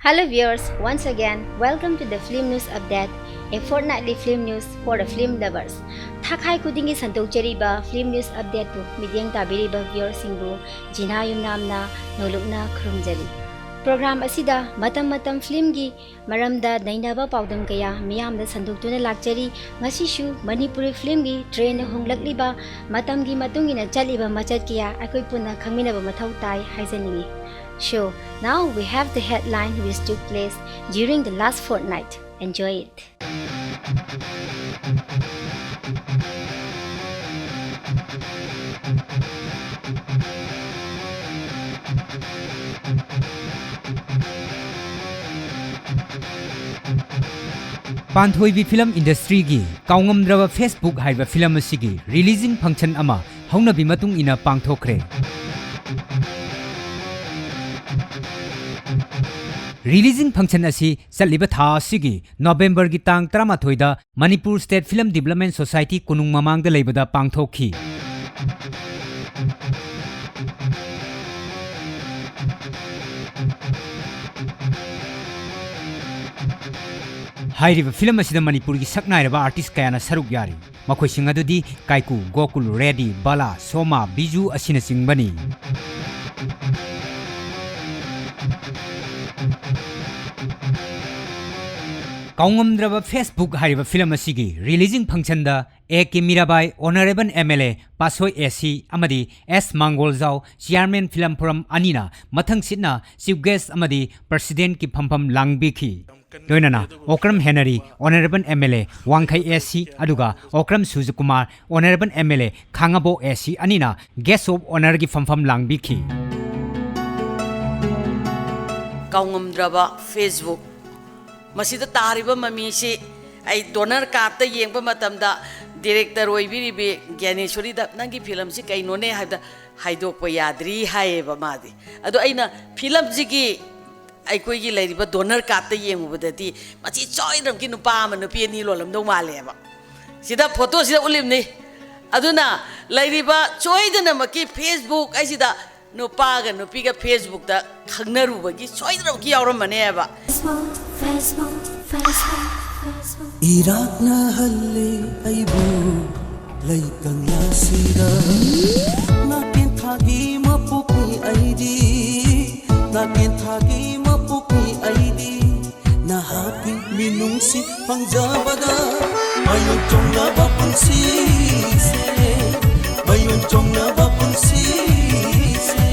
Hello viewers, once again, welcome to the Film News Update, a fortnightly film news for the film lovers. Thakai kudingi santochariba film news update bu midyang tabiriba viewers singbu Jina Yumnam na nolukna khurumjali. Program asida matam film gi maramda nainaba paudam kaya miyamda sanduktuna lakchari ngasishu Manipuri film gi train honglakliba matam gi matungina chaliba machat kaya akoi puna khangminaba mathau tai haijaningi. So, now we have the headline which took place during the last fortnight. Enjoy it. Panthoibi film industry gi Kaongamdraba Facebook haiba film asigi releasing function ama hongnabi matung ina pangthokre. Releasing function asi chaliba tha asigi November gi tang 13 da Manipur State Film Development Society kunung mamangda leibada pangthokhi. Hairiba film asida Manipur gi saknairaba artist kayana saruk yari. Makhoi sing adudi Kaiku, Gokul, Reddy, Bala, Soma, Biju asina singbani. Kaongamdraba Facebook hariba film asigi releasing function da A.K. Mirabai Honorable MLA Pasoi AC amadi S. Mangolzau Chairman Film Forum Anina mathang sitna Chief Guest amadi President ki phampam langbiki. Doinana Okram Henry Honorable MLA Wangkai AC aduga Okram Suzukumar Honorable MLA Khangabo AC Anina Guest of Honor ki phampam langbiki. Kaongamdraba Facebook Masida tariba mamisi ay donor kapta yengpa matamda director oibiribi Gyaneshwari da nangi film si kay none hada haidokpa yadri haeba madi ado aina film sigi ay koigi lairiba donor kapta yengubadati machi choiram ki nupa ma nupi ni lolam do maleba sida photo sida ulimni aduna lairiba choidana maki Facebook ay sida nupaga nupiga Facebook da khagnaruba gi choidram ki yawram maneba Irak na halle aibu laikang lasira nakin thagi mapukni aidi nakin thagi mapukni aidi na happy minungsi pangjabada mayun chongna bapunsi se mayun chongna bapunsi se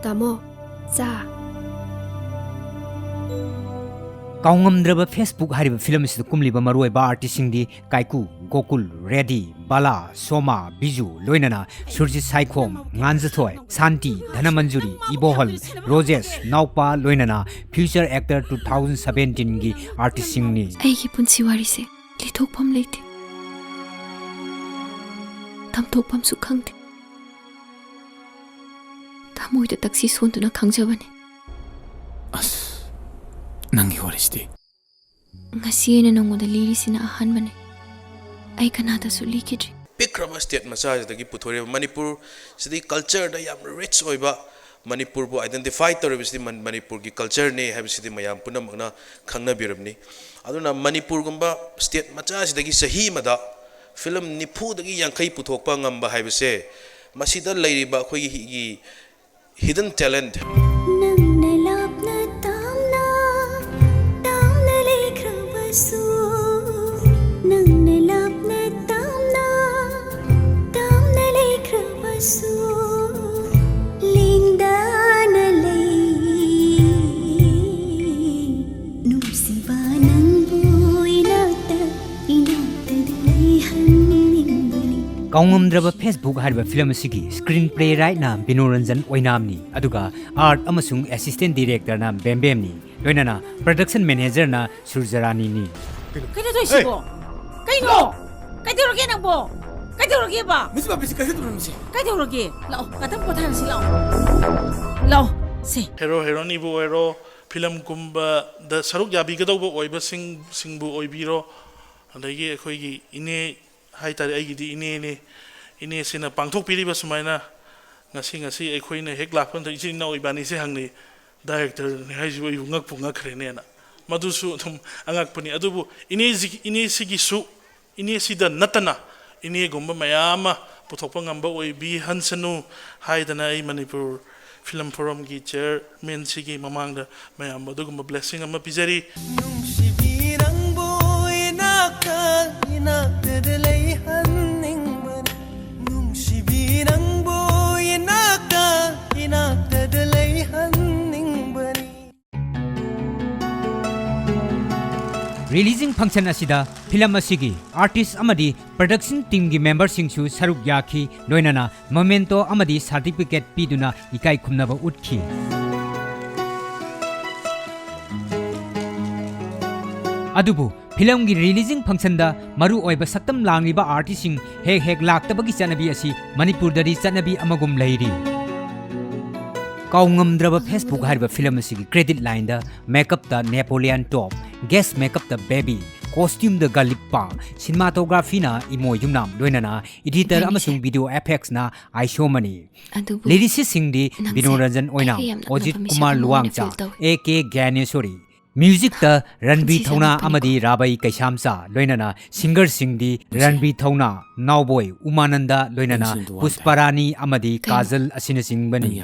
Tamo, za. Kaongamdraba Facebook hariba film asida kumliba maruiba artist singdi Kaiku, Gokul, Reddy, Bala, Soma, Biju, Loinana, Surjit Saikhom, Nganjathoi, Santi, Dhanamanjuri, Ibohal, Roses, Naupa, Loinana, Future Actor 2017 gi artist singni. Aigi punsi wari se lithokpham leite. Tamthokpham su khangte. Tamoida taxi sonduna khangjabani. Nangi warisdi Ngasiena nangoda lirisina ahanbane ai kanada su likidri Pikrama state massage dagi puthore Manipur sidi culture da yam rich oiba Manipur bo identify toribisi Manipur gi culture ne habisidi mayam punamna khangna birabni aduna Manipur gumba state massage dagi sahi mada film nipu dagi yankai puthokpa ngamba habise masida leiriba khoi gi hidden talent Kaongamdraba Facebook hariba film asigi screenplay right na Binoranjan Oinamni aduga art amasung assistant director na Bembem ni loinana production manager na Surjarani ni Kaino to isibo Kaino Kaidoroge nangbo Kaidoroge ba Misi ba bisi kasi turun misi Kaidoroge lao katang pothan si lao lao se hero heroni bu ero film kumba da saruk yabi gadau bu oiba singbu oibiro adagi ekhoigi ine haitari aigidi ine sina pangthok piriba sumaina ngasi ngasi ekhoina hek lakpan da isin na oibani se hangni ꯗꯥꯏꯔꯦꯛꯇꯔꯅꯤ ꯍꯥꯏꯁꯤꯕꯨ ꯑꯩꯕꯨ ꯉꯛꯄꯨ ꯉꯛꯈ꯭ꯔꯦꯅꯦꯅ ꯃꯗꯨꯁꯨ ꯑꯗꯨꯝ ꯑꯉꯛꯄꯅꯤ ꯑꯗꯨꯕꯨ ꯏꯅꯦꯁꯤꯒꯤꯁꯨ ꯏꯅꯦꯁꯤꯗ ꯅꯠꯇꯅ ꯏꯅꯦꯒꯨꯝꯕ ꯃꯌꯥꯝ ꯑꯃ ꯄꯨꯊꯣꯛꯄ ꯉꯝꯕ ꯑꯣꯏꯕꯤꯍꯟꯁꯅꯨ ꯍꯥꯏꯗꯅ ꯑꯩ ꯃꯅꯤꯄꯨꯔ ꯐꯤꯂꯝ ꯐꯣꯔꯝꯒꯤ ꯆꯤꯌꯔꯃꯦꯟꯁꯤꯒꯤ ꯃꯃꯥꯡꯗ ꯃꯌꯥꯝ ꯑꯗꯨꯒꯨꯝꯕ ꯕ꯭ꯂꯦꯁꯤꯡ ꯑꯃ ꯄꯤꯖꯔꯤ Releasing function asida film asigi artist amadi production team gi member singsu saruk yakhi loinana memento amadi certificate piduna ikai khumnaba utkhi adubu film gi releasing function da maru oiba saktam langliba artist sing hek laktabagi chanabi asi manipur dari chanabi amagum leiri Kaongamdraba Facebook hariba film asigi credit line da makeup da Napoleon top guest makeup the baby costume the galippa cinematography na imo Yumnam loinana editor amasung video effects na Ishomani lyricist sing di Binoranjan oina Ojit Kumar Luangcha AK Gyanesori music the Ranbi Thona amadi Rabai Kaisamsa loinana singer sing di Ranbi Thona Nowboy Umananda loinana Pusparani amadi Kajal asina sing bani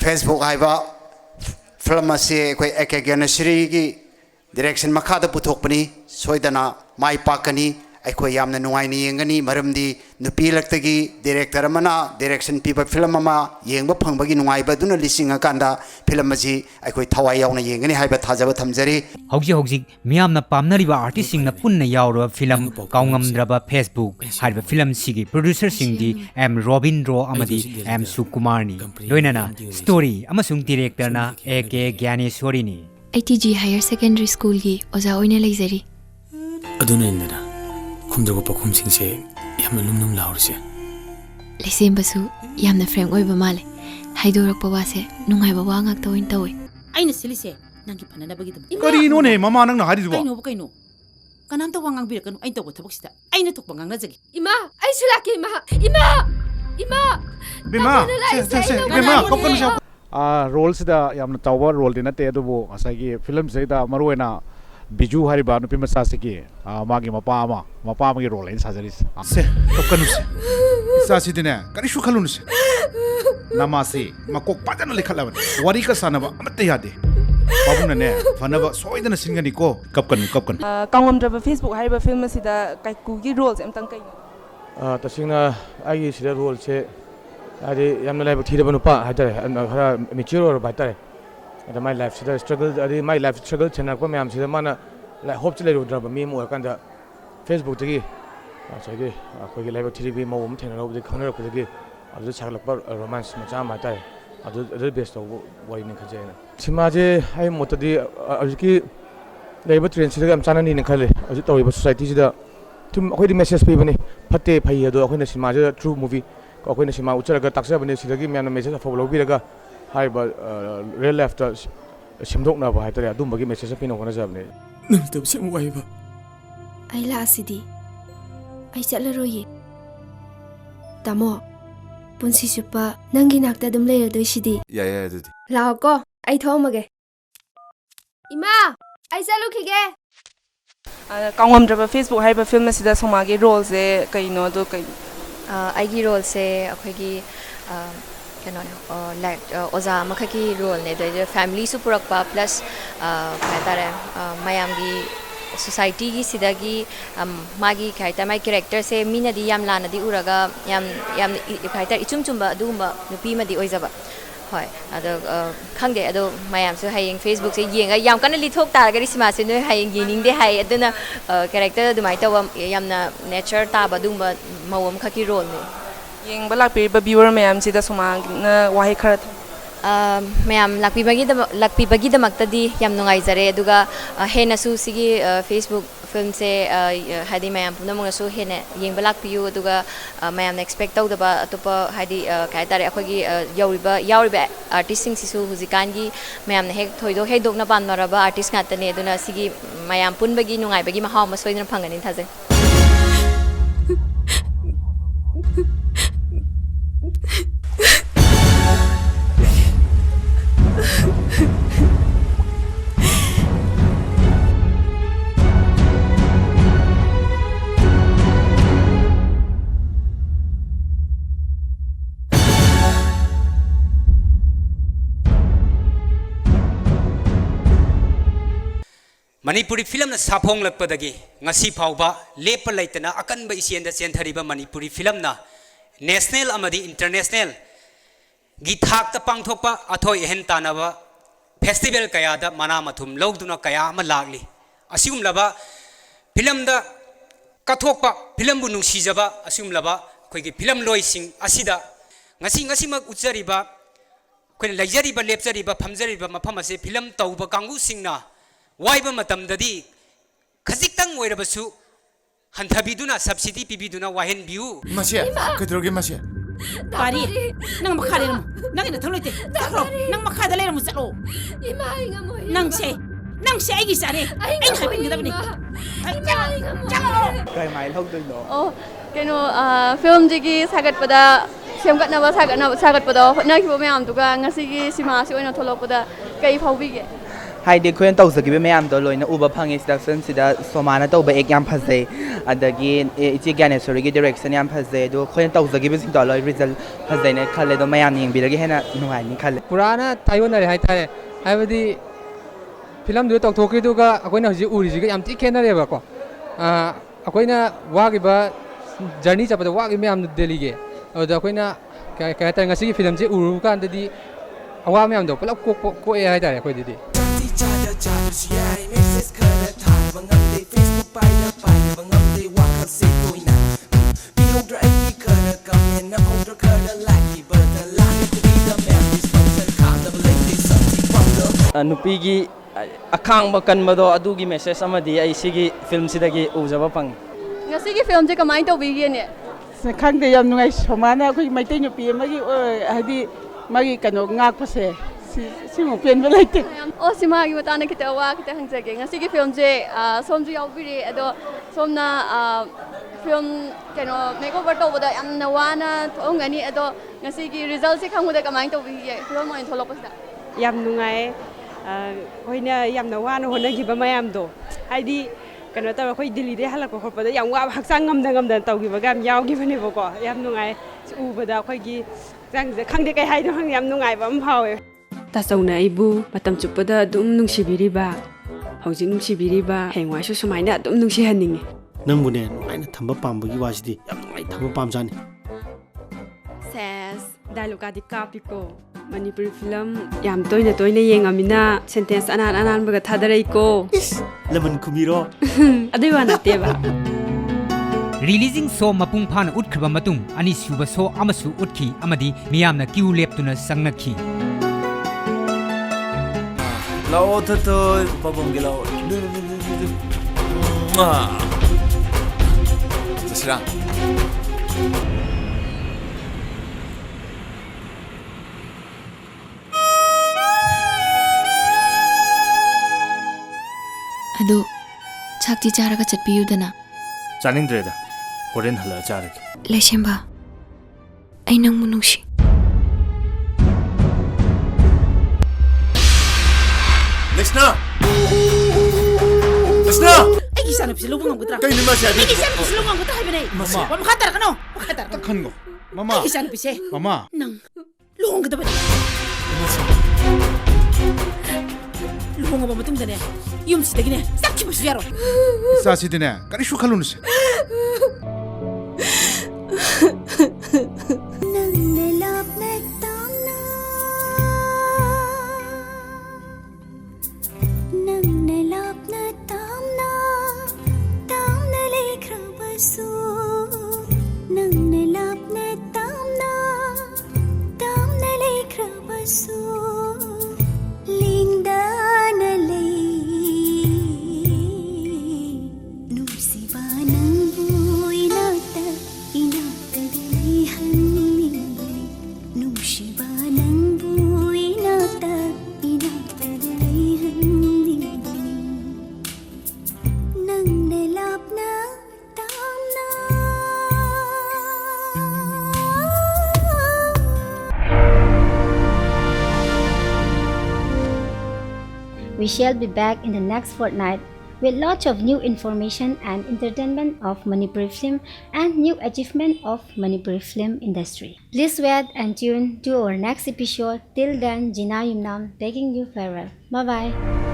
Facebook haiba film ase koi ekagyanasri gi direction makhada puthokpani soidana mai pakani aikoi yamna nuai ni yengani maramdi nupi laktagi director amana direction piba film ama yengba phangbagi nuai ba duna lisinga kanda film asi aikoi thawai yauna yengani haiba thajaba thamjari hauji miyamna pamnariba artist singna punna yauro film Kaongamdraba Facebook haiba film sigi producer singdi M Robindro amadi M Sukumarni loinana story amasung director na AK Gyanesori ni ITG Higher Secondary School gi oza oina leizari aduna indana khumdraba pakhumsingse yamna lumnum laurse lesembasu yamna frank oiba male haidorakpa wase nungaiba wa ngak tawin tawi aina silise nangi panana bagi dum karino ne mama nang na haribo kaino kanam to wangang bir kan ain to thobok sida aina tok bangang na jagi ima ai sulaki ima bima se bima kokon sha role sida yamna tawba role dina te dubo asagi film sida maruena biju hariba nupi masa sigi magi mapa magi role in sajaris se kokon se sa sidine kari shu khalun se namase makok padana likhala wari ka sanaba amate yade babuna ne fanaba soidana singani ko kapkan Kaongamdraba Facebook hariba film sida kaiku gi roles amtang kai tasingna agi sida role se adi yamna life thira banupa haitare khara mature or baitare ada my life sida struggle adi my life struggle chana ko myam sida mana like hope chile rodraba mi mo kanda Facebook tagi asagi khoi gi life thiri bi mo um thena robdi khana ro ko gi adu chaglak par romance macha ma tai adu best of wari ni khajena simaje ai motadi ajiki leiba trend sida am chana ni ne khale aju toy society sida tum khoi di message pe bani phatte phai ado khoi na simaje true movie ko na sima ucharaga taksa bani sidagi myana message afo lobi raga hai ba real life ta simdok na ba hai tare adum bagi message pino kona jabne nang tab sem wai ba ai la asidi ai chala royi tamo punsi chupa nangi nakta dum leira doi sidi ya dudi lao ko ai thomage ima ai chalu khige Kaongamdraba Facebook hariba film sida somagi roles e kaino do kai aigi role se akhoi kano like oza makhaki role ne de family su purakpa plus kaitare mayam gi society gi sidagi magi kaita mai character se mina di yam lana di uraga yam kaita ichum chumba adugumba nupi ma di oizaba hoi ado khangde ado mayam su hayeng Facebook se yenga yam kana li thok tar gari sima se no hayeng yining de hay aduna character du mai tawa yamna nature ta ba dumba mawam khaki role ne yeng balak pe ba viewer mayam sida soma na wahi khara mayam lakpibagi damakta yam nungaizare aduga hena su sigi Facebook film se hadi mayam puna mong su hena yengba lakpiyu aduga mayam expect tawdaba atopa hadi kai tare akhoi yauriba artist sing sisu huzikangi mayam na hek thoido hedok na pan maraba artist ngatane aduna sigi mayam punbagi nungaibagi mahaw ma soidna phangani thaje Manipuri film na sapong lakpadagi ngasi phawba lepa laitana akanba isienda senthariba Manipuri film na national amadi international gi thakta pangthokpa athoi hen tanaba festival kaya da mana mathum logduna kaya ama lagli asum laba film da kathokpa film bu nungsijaba asum laba khoigi film loising asida ngasi mak uchariba khoi laijariba lepjariba phamjariba mafam ase film tauba kangu singna waiba matam dadi khajiktang oirabasu hantabiduna subsidy pibiduna wahen biu masia kedroge masia Pari, nang makhari mo. Nang ina tholoy te. Takro, nang makhada lera mo salo. Ima inga mo. Nang se ay gisare. Ay habin kita bani. Kay mai log doi no. Oh, keno film jigi sagat pada semgat na sagat pada na ki bo mayam tuga ngasi gi sima si oina tholok pada kai phaubi ge. Haidi khuen tau sagi be mayam do loina uba phangi section sida somana tau ba ek yam phase adagi ichi gyanesori gi direction yam phase do khuen tau sagi be sing do loi result phase ne khale do mayam ning biragi hena nuai ni khale purana taiwanare hai tare haibadi film du tok thoki du ga akoina hoji uri ji ga yam ti khenare ba ko akoina wagi ba journey chapada wagi mayam delhi ge oda akoina kai ta ngasi gi film ji uru kan dadi awa mayam do pulap ko e hai tare koi didi nupigi akhang bakan mado adugi message amadi ai sigi film sidagi ujaba pang ngasi gi film je kamai to bi ge ne khangde yam nungai somana khoi maitai nupi magi hadi magi kano ngak pase simu pen belaite o sima gi batana kita wa kita hangjage ngasi gi film je somju yaubiri ado somna film kano makeover to boda yam na wana thongani ado ngasi gi result se khangmuda kamai to bi ge film mo tholopasda yam nungai khoina yam na wana hona gi ba mayam do haidi kano ta khoi delhi de halak ko pada yam wa haksang ngamda taw gi ba gam yaw gi bane boko yam nungai u bada khoi gi jang je khangde kai hai do hang yam nungai ba mhawe ta sauna ibu matam chupada dum nungsibiriba hojing nungsibiriba hengwai su sumaina dum nungsi haningi nangmune aina thamba pambagi wasidi yam ngai thamba pamjani ses dialogue adi kapiko Manipuri film yam toina yengamina sentence anan baga thadarai ko lemon kumiro adai wana teba releasing so mapung phan utkhaba matung ani suba so amasu utkhi amadi miyamna kiu leptuna sangnakhi lao to babong gelo Sasira Ado chakti charaga chatpiyudana chaningdreda horen hala charake Leshemba ai nang munungshi Lishna Ay gisana pisi lubong ang kutra. Kay ni Masya. Ay gisana pisi lubong ang kutra hay banay. Masya. Wa makatar ka no. Makatar ka. Takhan ko. Mama. Ay gisana pisi. Mama. Nang luhong kita ba? Luhong ba matung dane? Yum si dagine. Sakki pisi yaro. Sasi dine. Kani shu khalunus. So We shall be back in the next fortnight with lots of new information and entertainment of Manipuri film and new achievement of Manipuri film industry. Please wait and tune to our next episode. Till then, Jina Yumnam taking you farewell. Bye bye.